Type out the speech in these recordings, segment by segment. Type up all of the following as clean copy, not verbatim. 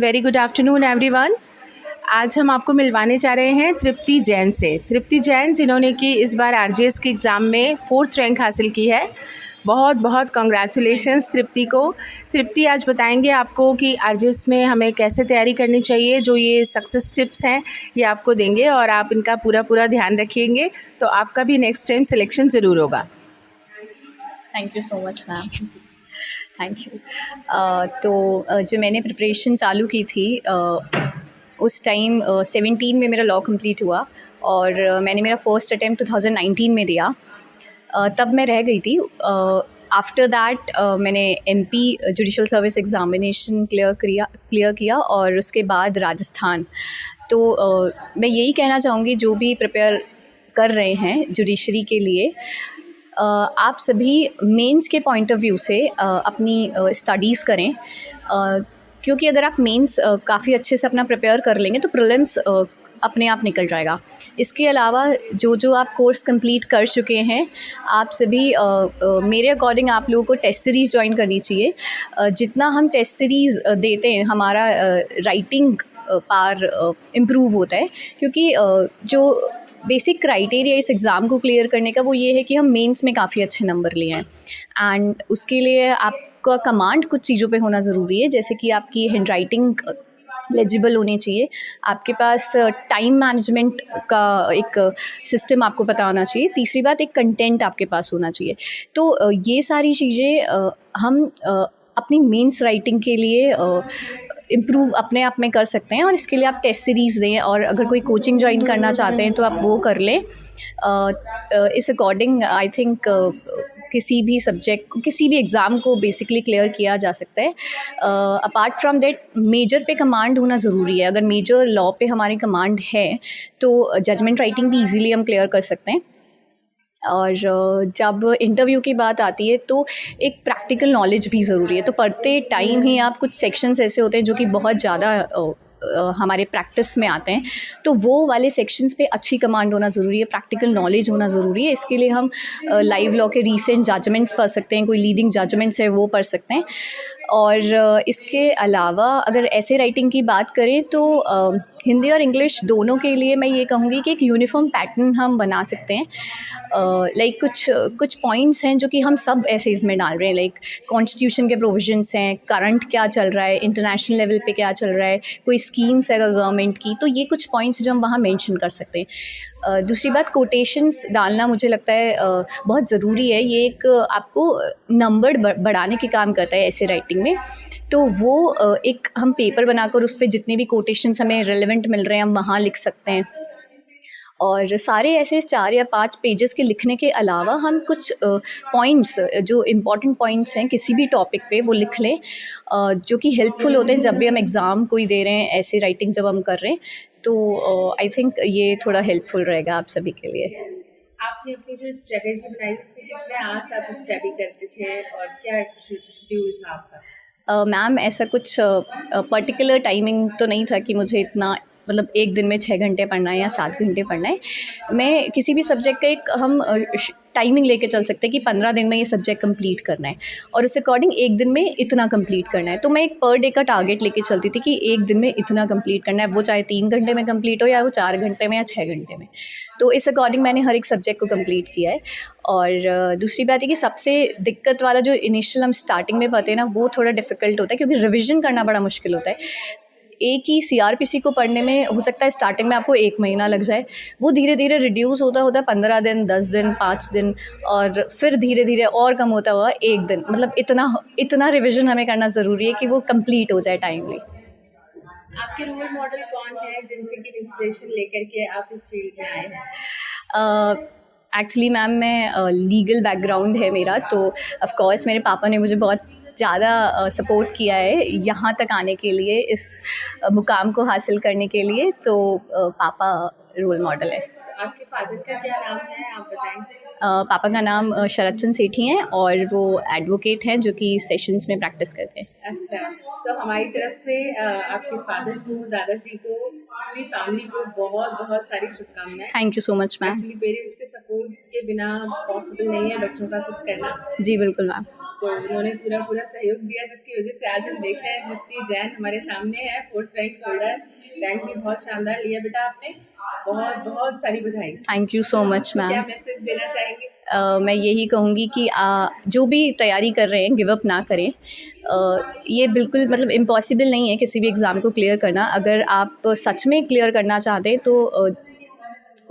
Very good afternoon everyone. आज हम आपको मिलवाने जा रहे हैं तृप्ति जैन से। तृप्ति जैन जिन्होंने कि इस बार आरजीएस के एग्ज़ाम में 4th रैंक हासिल की है। बहुत बहुत कॉन्ग्रेचुलेशंस तृप्ति को। तृप्ति आज बताएंगे आपको कि आरजीएस में हमें कैसे तैयारी करनी चाहिए। जो ये सक्सेस टिप्स हैं ये आपको देंगे और आप इनका पूरा ध्यान रखेंगे तो आपका भी नेक्स्ट टाइम सिलेक्शन ज़रूर होगा। Thank you so much ma'am. Thank you. जो मैंने प्रिपरेशन चालू की थी उस टाइम 17 में मेरा लॉ कंप्लीट हुआ और मैंने मेरा फर्स्ट अटैम्प्ट 2019 में दिया। तब मैं रह गई थी। आफ्टर दैट मैंने MP judicial service examination clear किया और उसके बाद राजस्थान। तो मैं यही कहना चाहूँगी जो भी प्रिपेयर कर रहे हैं जुडिशरी के लिए, आप सभी मेंस के पॉइंट ऑफ व्यू से अपनी स्टडीज़ करें, क्योंकि अगर आप मेंस काफ़ी अच्छे से अपना प्रिपेयर कर लेंगे तो प्रीलिम्स अपने आप निकल जाएगा। इसके अलावा जो आप कोर्स कंप्लीट कर चुके हैं आप सभी मेरे अकॉर्डिंग आप लोगों को टेस्ट सीरीज़ ज्वाइन करनी चाहिए। जितना हम टेस्ट सीरीज़ देते हैं हमारा राइटिंग पार इम्प्रूव होता है, क्योंकि जो बेसिक क्राइटेरिया इस एग्ज़ाम को क्लियर करने का वो ये है कि हम मेंस में काफ़ी अच्छे नंबर लिए हैं। एंड उसके लिए आपका कमांड कुछ चीज़ों पे होना ज़रूरी है, जैसे कि आपकी हैंड राइटिंग लेजिबल होनी चाहिए, आपके पास टाइम मैनेजमेंट का एक सिस्टम आपको पता होना चाहिए, तीसरी बात एक कंटेंट आपके पास होना चाहिए। तो ये सारी चीज़ें हम अपनी मेंस राइटिंग के लिए इम्प्रूव अपने आप में कर सकते हैं और इसके लिए आप टेस्ट सीरीज़ दें और अगर कोई कोचिंग ज्वाइन करना चाहते हैं तो आप वो कर लें। इस अकॉर्डिंग आई थिंक किसी भी सब्जेक्ट को, किसी भी एग्ज़ाम को बेसिकली क्लियर किया जा सकता है। अपार्ट फ्रॉम दैट मेजर पे कमांड होना ज़रूरी है। अगर मेजर लॉ पे हमारी कमांड है तो जजमेंट राइटिंग भी ईज़िली हम क्लियर कर सकते हैं। और जब इंटरव्यू की बात आती है तो एक प्रैक्टिकल नॉलेज भी ज़रूरी है। तो पढ़ते टाइम ही आप कुछ सेक्शंस ऐसे होते हैं जो कि बहुत ज़्यादा हमारे प्रैक्टिस में आते हैं, तो वो वाले सेक्शंस पे अच्छी कमांड होना ज़रूरी है, प्रैक्टिकल नॉलेज होना ज़रूरी है। इसके लिए हम लाइव लॉ के रीसेंट जजमेंट्स पढ़ सकते हैं, कोई लीडिंग जजमेंट्स है वो पढ़ सकते हैं। और इसके अलावा अगर ऐसे राइटिंग की बात करें तो हिंदी और इंग्लिश दोनों के लिए मैं ये कहूँगी कि एक यूनिफॉर्म पैटर्न हम बना सकते हैं। लाइक कुछ पॉइंट्स हैं जो कि हम सब एसेज में डाल रहे हैं, लाइक कॉन्स्टिट्यूशन के प्रोविजंस हैं, करंट क्या चल रहा है, इंटरनेशनल लेवल पे क्या चल रहा है, कोई स्कीम्स है गवर्नमेंट की, तो ये कुछ पॉइंट्स जो हम वहाँ मेंशन कर सकते हैं। दूसरी बात कोटेशंस डालना मुझे लगता है बहुत ज़रूरी है। ये एक आपको नंबर बढ़ाने के काम करता है ऐसे राइटिंग में। तो वो एक हम पेपर बनाकर उस पर जितने भी कोटेशंस हमें रेलेवेंट मिल रहे हैं हम वहाँ लिख सकते हैं। और सारे ऐसे 4 या 5 पेजेस के लिखने के अलावा हम कुछ पॉइंट्स जो इम्पॉर्टेंट पॉइंट्स हैं किसी भी टॉपिक पे वो लिख लें, जो कि हेल्पफुल होते हैं जब भी हम एग्ज़ाम कोई दे रहे हैं, ऐसे राइटिंग जब हम कर रहे हैं। तो आई थिंक ये थोड़ा हेल्पफुल रहेगा आप सभी के लिए। आपने अपनी जो स्ट्रेटेजी बनाई उसमें कितने आवर्स आप स्टडी करते थे और क्या शेड्यूल था आपका? मैम ऐसा कुछ पर्टिकुलर टाइमिंग तो नहीं था कि मुझे इतना, मतलब एक दिन में 6 घंटे पढ़ना है या 7 घंटे पढ़ना है। मैं किसी भी सब्जेक्ट का एक हम टाइमिंग लेके चल सकते हैं कि 15 दिन में ये सब्जेक्ट कंप्लीट करना है और उस अकॉर्डिंग एक दिन में इतना कंप्लीट करना है। तो मैं एक पर डे का टारगेट लेके चलती थी कि एक दिन में इतना कंप्लीट करना है, वो चाहे 3 घंटे में कंप्लीट हो या वो 4 घंटे में या 6 घंटे में। तो इस अकॉर्डिंग मैंने हर एक सब्जेक्ट को कंप्लीट किया है। और दूसरी बात है कि सबसे दिक्कत वाला जो इनिशियल हम स्टार्टिंग में पढ़ते हैं ना वो थोड़ा डिफ़िकल्ट होता है, क्योंकि रिविज़न करना बड़ा मुश्किल होता है। एक ही सीआरपीसी को पढ़ने में हो सकता है स्टार्टिंग में आपको 1 महीना लग जाए, वो धीरे धीरे रिड्यूस होता होता 15 दिन, 10 दिन, 5 दिन और फिर धीरे धीरे और कम होता हुआ 1 दिन। मतलब इतना रिवीजन हमें करना ज़रूरी है कि वो कंप्लीट हो जाए टाइमली। आपके रोल मॉडल कौन है जिनसे कि इंस्पिरेशन लेकर के आप इस फील्ड में आए हैं? एक्चुअली मैम मैं लीगल बैकग्राउंड है मेरा, तो ऑफ कोर्स मेरे पापा ने मुझे बहुत ज़्यादा सपोर्ट किया है यहाँ तक आने के लिए, इस मुकाम को हासिल करने के लिए। तो पापा रोल मॉडल है। आपके फादर का क्या नाम है आप बताएं? पापा का नाम शरद चंद्र सेठी हैं और वो एडवोकेट हैं जो कि सेशंस में प्रैक्टिस करते हैं। अच्छा, तो हमारी तरफ से आपके फादर को, दादाजी को, पूरी फैमिली को बहुत बहुत सारी शुभकामनाएं। Thank you so much ma'am. Actually parents के सपोर्ट के बिना पॉसिबल नहीं है बच्चों का कुछ करना। जी बिल्कुल मैम। बिल्कुल, उन्होंने पूरा सहयोग दिया जिसकी वजह से आज हम देख रहे हैं तृप्ति जैन हमारे सामने है, 4th रैंक होल्डर। रैंक भी बहुत शानदार लिया बेटा आपने। बहुत बहुत सारी बधाई। थैंक यू सो मच क्या मैम। मैसेज देना चाहेंगे? मैं यही कहूँगी कि जो भी तैयारी कर रहे हैं गिव अप ना करें। ये बिल्कुल मतलब इम्पॉसिबल नहीं है किसी भी एग्ज़ाम को क्लियर करना। अगर आप सच में क्लियर करना चाहते हैं तो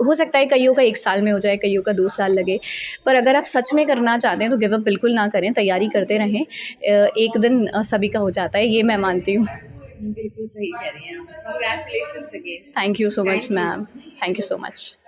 हो सकता है कईयों का 1 साल में हो जाए, कईयों का 2 साल लगे। पर अगर आप सच में करना चाहते हैं तो गिव अप बिल्कुल ना करें, तैयारी करते रहें। एक दिन सभी का हो जाता है, ये मैं मानती हूँ। बिल्कुल सही कह रही हैं आप। Congratulations again. Thank you so much Thank you. Ma'am. Thank you so much.